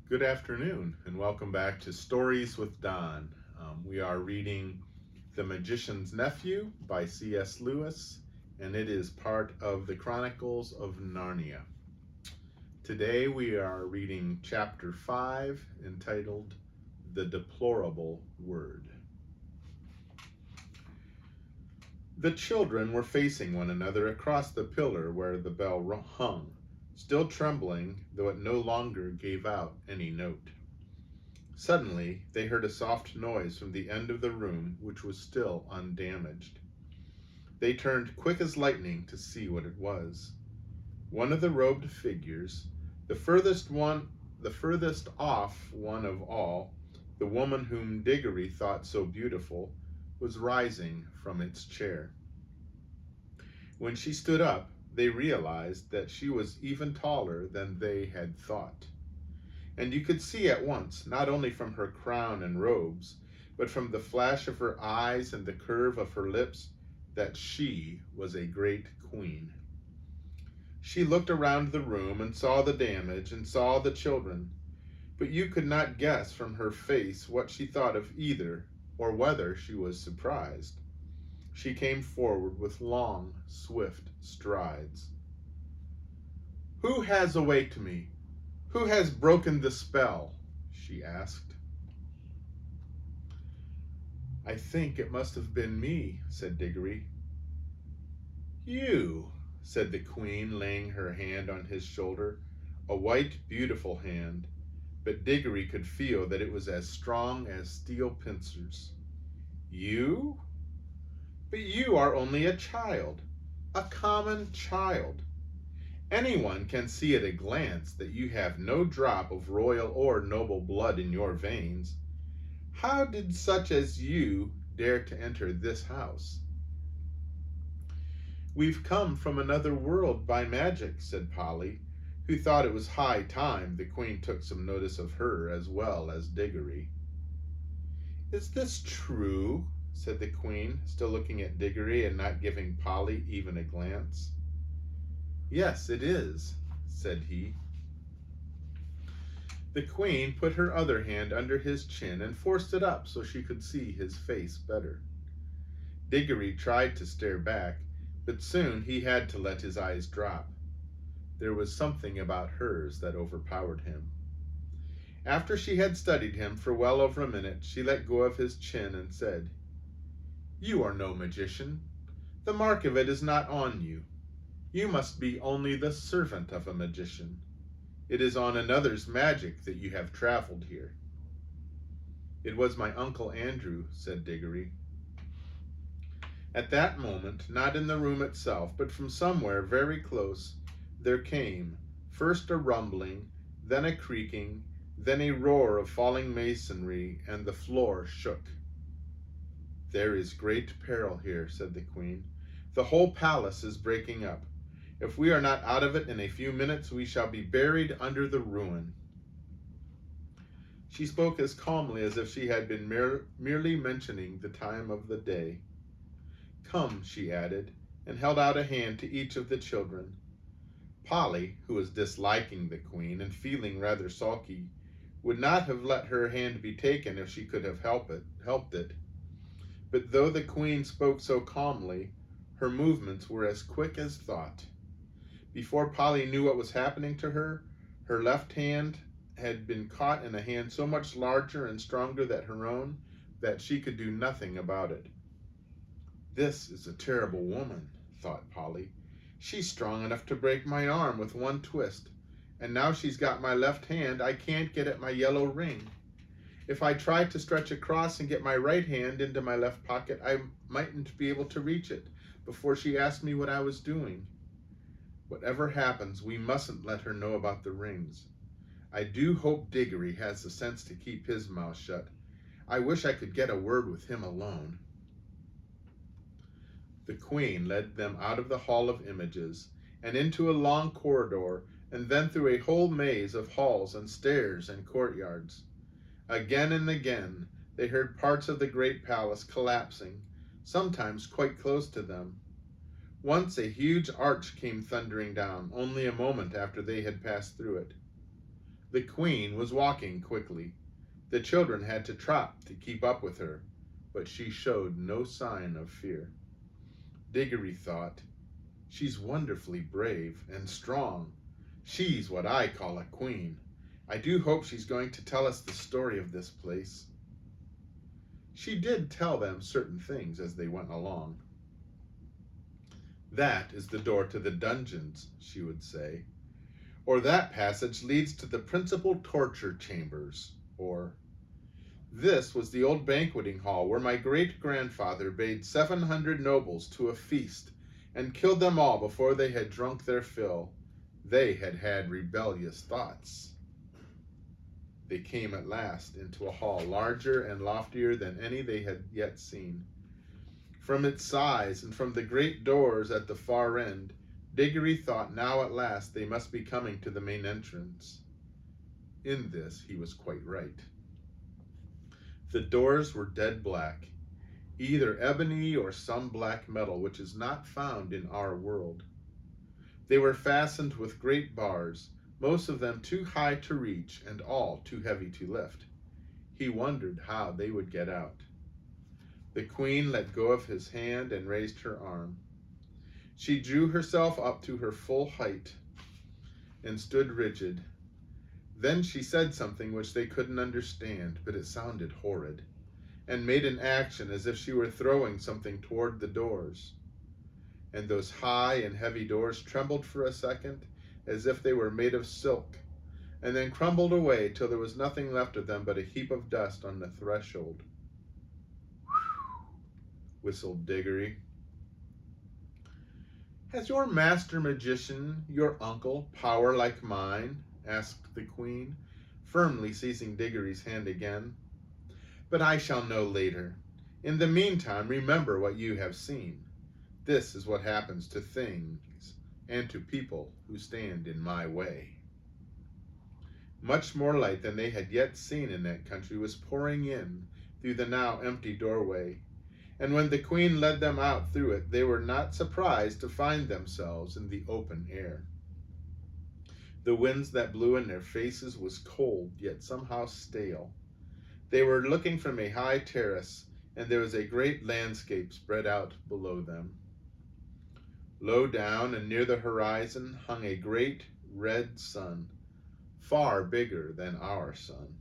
Good afternoon, and welcome back to Stories with Don. We are reading The Magician's Nephew by C.S. Lewis, and it is part of the Chronicles of Narnia. Today we are reading Chapter 5, entitled The Deplorable Word. The children were facing one another across the pillar where the bell hung, still trembling, though it no longer gave out any note. Suddenly, they heard a soft noise from the end of the room, which was still undamaged. They turned quick as lightning to see what it was. One of the robed figures, the furthest off one of all, the woman whom Diggory thought so beautiful, was rising from its chair. When she stood up, they realized that she was even taller than they had thought. And you could see at once, not only from her crown and robes, but from the flash of her eyes and the curve of her lips, that she was a great queen. She looked around the room and saw the damage and saw the children, but you could not guess from her face what she thought of either, or whether she was surprised. She came forward with long, swift strides. "Who has awaked me? Who has broken the spell?" she asked. "I think it must have been me," said Diggory. "You," said the queen, laying her hand on his shoulder, a white, beautiful hand, but Diggory could feel that it was as strong as steel pincers. "You? But you are only a child, a common child. Anyone can see at a glance that you have no drop of royal or noble blood in your veins. How did such as you dare to enter this house?" "We've come from another world by magic," said Polly, who thought it was high time the queen took some notice of her as well as Diggory. "Is this true?" said the queen, still looking at Diggory and not giving Polly even a glance. "Yes, it is," said he. The queen put her other hand under his chin and forced it up so she could see his face better. Diggory tried to stare back, but soon he had to let his eyes drop. There was something about hers that overpowered him. After she had studied him for well over a minute, she let go of his chin and said, "You are no magician. The mark of it is not on you. You must be only the servant of a magician. It is on another's magic that you have traveled here." "It was my Uncle Andrew," said Diggory. At that moment, not in the room itself, but from somewhere very close, there came, first a rumbling, then a creaking, then a roar of falling masonry, and the floor shook. "There is great peril here," said the queen. "The whole palace is breaking up. If we are not out of it in a few minutes, we shall be buried under the ruin." She spoke as calmly as if she had been merely mentioning the time of the day. "Come," she added, and held out a hand to each of the children. Polly, who was disliking the queen and feeling rather sulky, would not have let her hand be taken if she could have helped it. But though the queen spoke so calmly, her movements were as quick as thought. Before Polly knew what was happening to her, her left hand had been caught in a hand so much larger and stronger than her own that she could do nothing about it. "This is a terrible woman," thought Polly. "She's strong enough to break my arm with one twist, and now she's got my left hand, I can't get at my yellow ring. If I tried to stretch across and get my right hand into my left pocket, I mightn't be able to reach it before she asked me what I was doing. Whatever happens, we mustn't let her know about the rings. I do hope Diggory has the sense to keep his mouth shut. I wish I could get a word with him alone." The queen led them out of the Hall of Images and into a long corridor, and then through a whole maze of halls and stairs and courtyards. Again and again they heard parts of the great palace collapsing, sometimes quite close to them. Once a huge arch came thundering down, only a moment after they had passed through it. The queen was walking quickly. The children had to trot to keep up with her, but she showed no sign of fear. Diggory thought, "She's wonderfully brave and strong. She's what I call a queen. I do hope she's going to tell us the story of this place." She did tell them certain things as they went along. "That is the door to the dungeons," she would say. Or "that passage leads to the principal torture chambers." Or, "This was the old banqueting hall where my great-grandfather bade 700 nobles to a feast and killed them all before they had drunk their fill. They had had rebellious thoughts." They came at last into a hall larger and loftier than any they had yet seen. From its size and from the great doors at the far end, Diggory thought now at last they must be coming to the main entrance. In this he was quite right. The doors were dead black, either ebony or some black metal which is not found in our world. They were fastened with great bars, most of them too high to reach and all too heavy to lift. He wondered how they would get out. The queen let go of his hand and raised her arm. She drew herself up to her full height and stood rigid. Then she said something which they couldn't understand, but it sounded horrid, and made an action as if she were throwing something toward the doors. And those high and heavy doors trembled for a second as if they were made of silk, and then crumbled away till there was nothing left of them but a heap of dust on the threshold. "Whew," whistled Diggory. "Has your master magician, your uncle, power like mine?" asked the queen, firmly seizing Diggory's hand again. "But I shall know later. In the meantime, remember what you have seen. This is what happens to things and to people who stand in my way." Much more light than they had yet seen in that country was pouring in through the now empty doorway, and when the queen led them out through it, they were not surprised to find themselves in the open air. The winds that blew in their faces was cold, yet somehow stale. They were looking from a high terrace, and there was a great landscape spread out below them. Low down and near the horizon hung a great red sun, far bigger than our sun.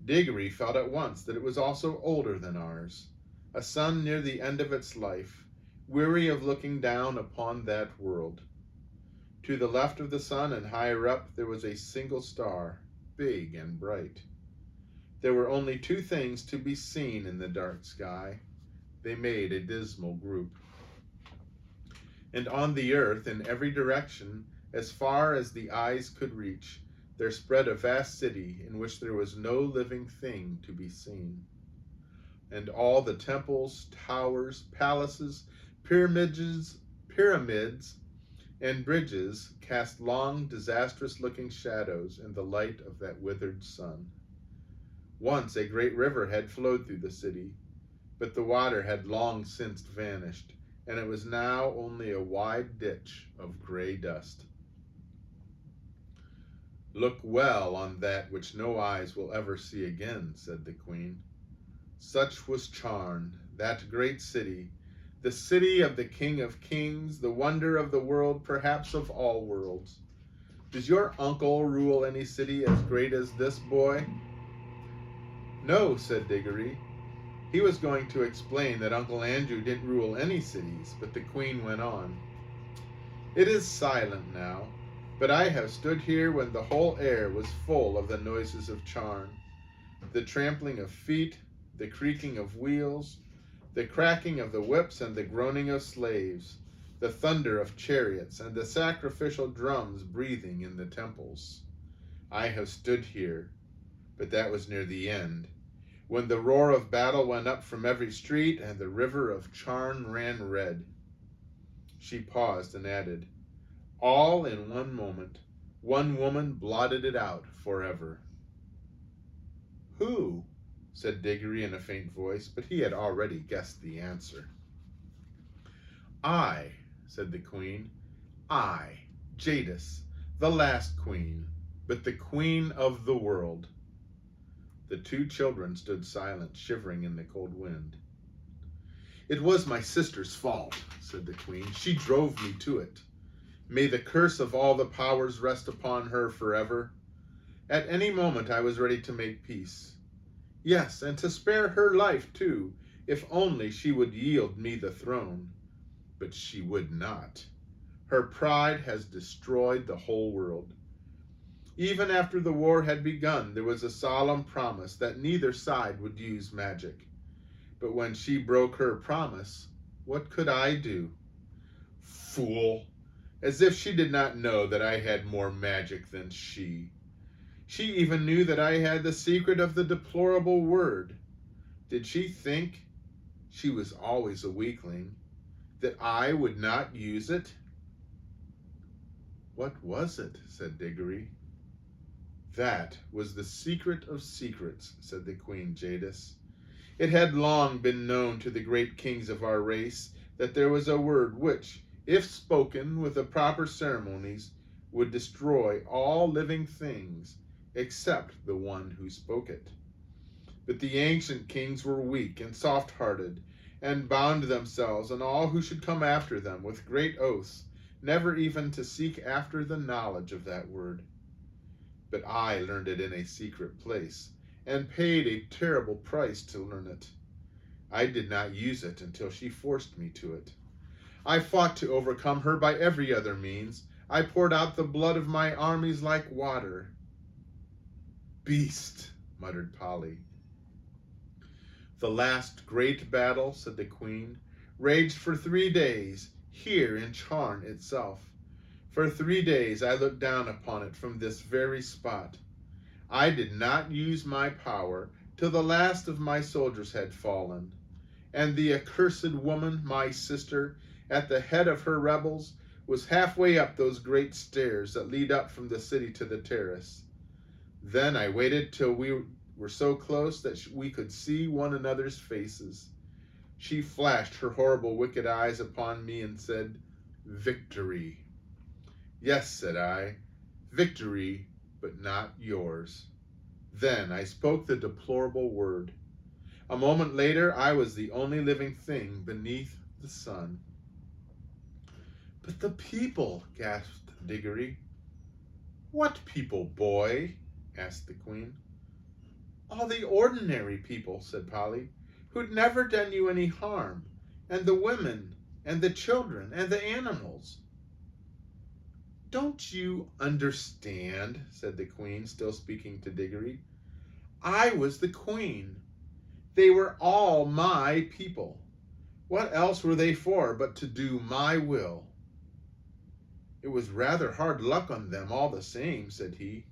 Diggory felt at once that it was also older than ours, a sun near the end of its life, weary of looking down upon that world. To the left of the sun and higher up there was a single star, big and bright. There were only two things to be seen in the dark sky. They made a dismal group. And on the earth, in every direction, as far as the eyes could reach, there spread a vast city in which there was no living thing to be seen. And all the temples, towers, palaces, pyramids, and bridges cast long, disastrous-looking shadows in the light of that withered sun. Once a great river had flowed through the city, but the water had long since vanished, and it was now only a wide ditch of gray dust. "Look well on that which no eyes will ever see again," said the queen. Such was Charn, that great city, the city of the King of Kings, the wonder of the world, perhaps of all worlds. Does your uncle rule any city as great as this, boy? "No," said Diggory. He was going to explain that Uncle Andrew didn't rule any cities, but the queen went on. "It is silent now, but I have stood here when the whole air was full of the noises of Charn, the trampling of feet, the creaking of wheels, the cracking of the whips and the groaning of slaves, the thunder of chariots, and the sacrificial drums breathing in the temples. I have stood here, but that was near the end, when the roar of battle went up from every street and the river of Charn ran red." She paused and added, "All in one moment. One woman blotted it out forever." "Who?" said Diggory in a faint voice, but he had already guessed the answer. "I," said the queen. "I, Jadis, the last queen. but the queen of the world. The two children stood silent, shivering in the cold wind. It was my sister's fault, said the queen. She drove me to it. May the curse of all the powers rest upon her forever. At any moment I was ready to make peace. Yes, and to spare her life too, if only she would yield me the throne. But she would not. Her pride has destroyed the whole world. Even after the war had begun, there was a solemn promise that neither side would use magic. But when she broke her promise, what could I do? Fool! As if she did not know that I had more magic than she. She even knew that I had the secret of the deplorable word. Did she think, she was always a weakling, that I would not use it? What was it? Said Diggory. That was the secret of secrets, said the Queen Jadis. It had long been known to the great kings of our race that there was a word which, if spoken with the proper ceremonies, would destroy all living things except the one who spoke it. But the ancient kings were weak and soft-hearted, and bound themselves and all who should come after them with great oaths, never even to seek after the knowledge of that word. But I learned it in a secret place, and paid a terrible price to learn it. I did not use it until she forced me to it. I fought to overcome her by every other means. I poured out the blood of my armies like water. Beast, muttered Polly. The last great battle, said the Queen, raged for 3 days, here in Charn itself. For 3 days I looked down upon it from this very spot. I did not use my power till the last of my soldiers had fallen, and the accursed woman, my sister, at the head of her rebels, was halfway up those great stairs that lead up from the city to the terrace. Then I waited till we were so close that we could see one another's faces. She flashed her horrible wicked eyes upon me and said, "Victory." Yes, said I, victory, but not yours. Then I spoke the deplorable word. A moment later, I was the only living thing beneath the sun. But the people, gasped Diggory. What people, boy? Asked the Queen. All the ordinary people, said Polly, who'd never done you any harm, and the women, and the children, and the animals. Don't you understand, said the Queen, still speaking to Diggory. I was the Queen. They were all my people. What else were they for but to do my will? It was rather hard luck on them all the same, said he.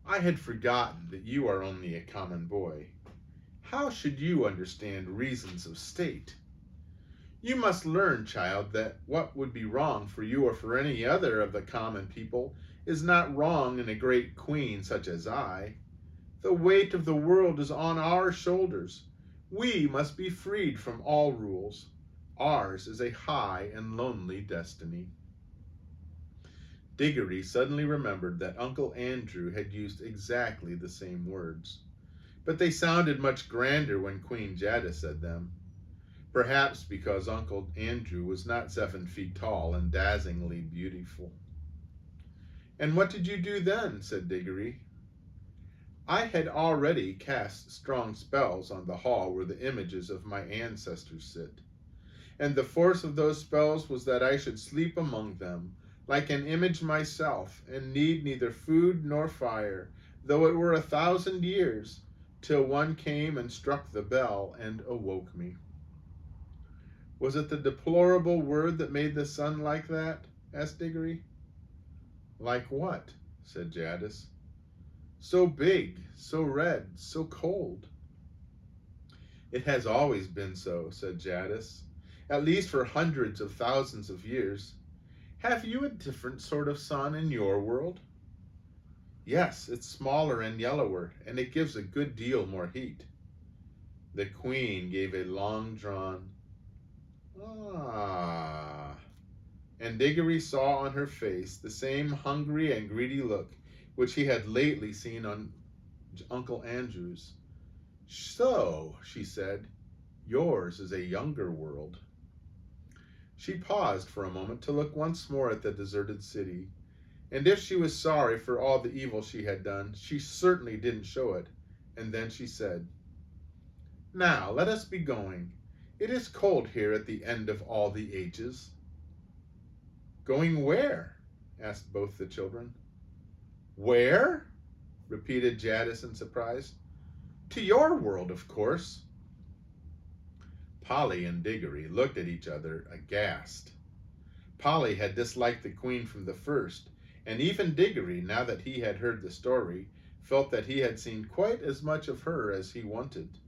I had forgotten that you are only a common boy. How should you understand reasons of state? You must learn, child, that what would be wrong for you or for any other of the common people is not wrong in a great queen such as I. The weight of the world is on our shoulders. We must be freed from all rules. Ours is a high and lonely destiny. Diggory suddenly remembered that Uncle Andrew had used exactly the same words, but they sounded much grander when Queen Jadis said them. Perhaps because Uncle Andrew was not 7 feet tall and dazzlingly beautiful. And what did you do then? Said Diggory. I had already cast strong spells on the hall where the images of my ancestors sit, and the force of those spells was that I should sleep among them, like an image myself, and need neither food nor fire, though it were 1,000 years, till one came and struck the bell and awoke me. Was it the deplorable word that made the sun like that? Asked Diggory. Like what? Said Jadis. So big, so red, so cold. It has always been so, said Jadis, at least for hundreds of thousands of years. Have you a different sort of sun in your world? Yes, it's smaller and yellower, and it gives a good deal more heat. The Queen gave a long-drawn "ah," and Diggory saw on her face the same hungry and greedy look which he had lately seen on Uncle Andrew's. "So," she said, "yours is a younger world." She paused for a moment to look once more at the deserted city, and if she was sorry for all the evil she had done, she certainly didn't show it, and then she said, "Now let us be going. It is cold here at the end of all the ages." "Going where?" asked both the children. "Where?" repeated Jadis in surprise. "To your world, of course." Polly and Diggory looked at each other aghast. Polly had disliked the Queen from the first, and even Diggory, now that he had heard the story, felt that he had seen quite as much of her as he wanted.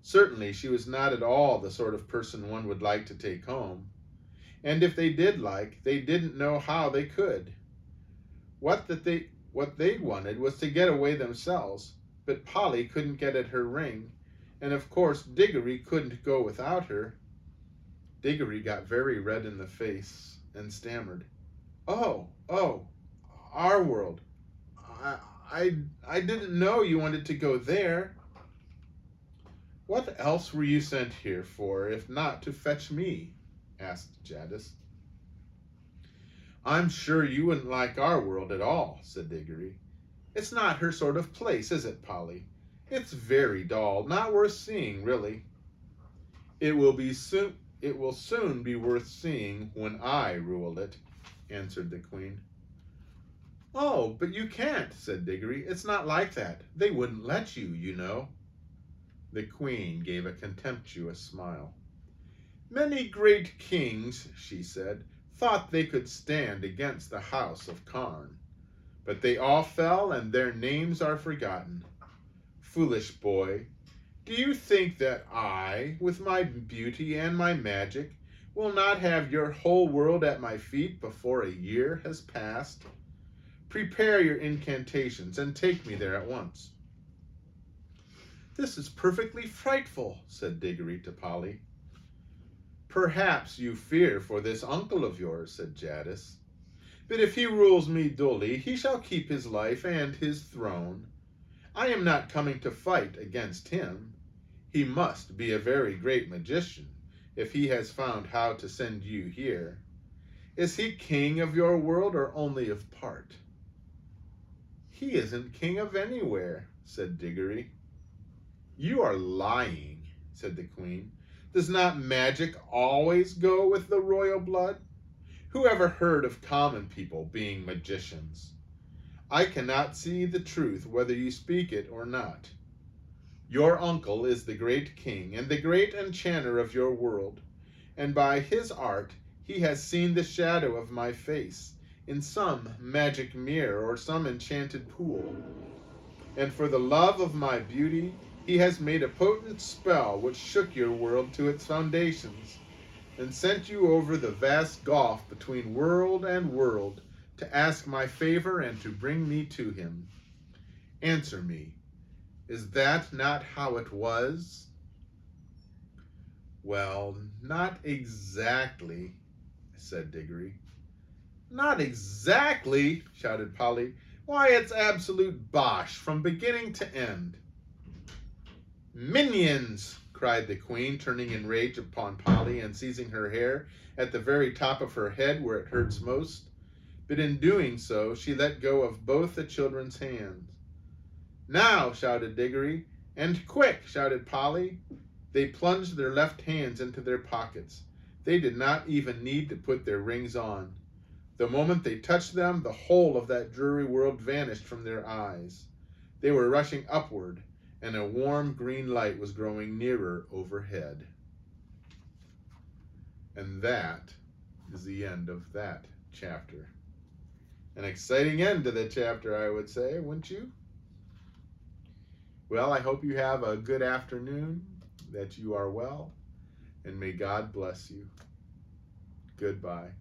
Certainly she was not at all the sort of person one would like to take home, and if they did like, they didn't know how they could. What they wanted was to get away themselves, but Polly couldn't get at her ring, and of course Diggory couldn't go without her. Diggory got very red in the face and stammered, "Oh, our world. I didn't know you wanted to go there." "What else were you sent here for, if not to fetch me?" asked Jadis. "I'm sure you wouldn't like our world at all," said Diggory. "It's not her sort of place, is it, Polly? It's very dull, not worth seeing, really." It will soon be worth seeing when I rule it," answered the Queen. "Oh, but you can't," said Diggory. "It's not like that. They wouldn't let you, you know." The Queen gave a contemptuous smile. "Many great kings," she said, "thought they could stand against the house of Karn. But they all fell, and their names are forgotten. Foolish boy, do you think that I, with my beauty and my magic, will not have your whole world at my feet before a year has passed? Prepare your incantations and take me there at once." "This is perfectly frightful," said Diggory to Polly. "Perhaps you fear for this uncle of yours," said Jadis. "But if he rules me duly, he shall keep his life and his throne. I am not coming to fight against him. He must be a very great magician if he has found how to send you here. Is he king of your world or only of part?" "He isn't king of anywhere," said Diggory. "You are lying," said the Queen. "Does not magic always go with the royal blood? Who ever heard of common people being magicians? I cannot see the truth whether you speak it or not. Your uncle is the great king and the great enchanter of your world, and by his art he has seen the shadow of my face in some magic mirror or some enchanted pool, and for the love of my beauty he has made a potent spell which shook your world to its foundations, and sent you over the vast gulf between world and world to ask my favor and to bring me to him. Answer me, is that not how it was?" "Well, not exactly," said Diggory. "Not exactly!" shouted Polly. "Why, it's absolute bosh from beginning to end." "Minions!" cried the Queen, turning in rage upon Polly and seizing her hair at the very top of her head where it hurts most. But in doing so, she let go of both the children's hands. "Now!" shouted Diggory. "And quick!" shouted Polly. They plunged their left hands into their pockets. They did not even need to put their rings on. The moment they touched them, the whole of that dreary world vanished from their eyes. They were rushing upward, and a warm green light was growing nearer overhead. And that is the end of that chapter. An exciting end to the chapter, I would say, wouldn't you? Well, I hope you have a good afternoon, that you are well, and may God bless you. Goodbye.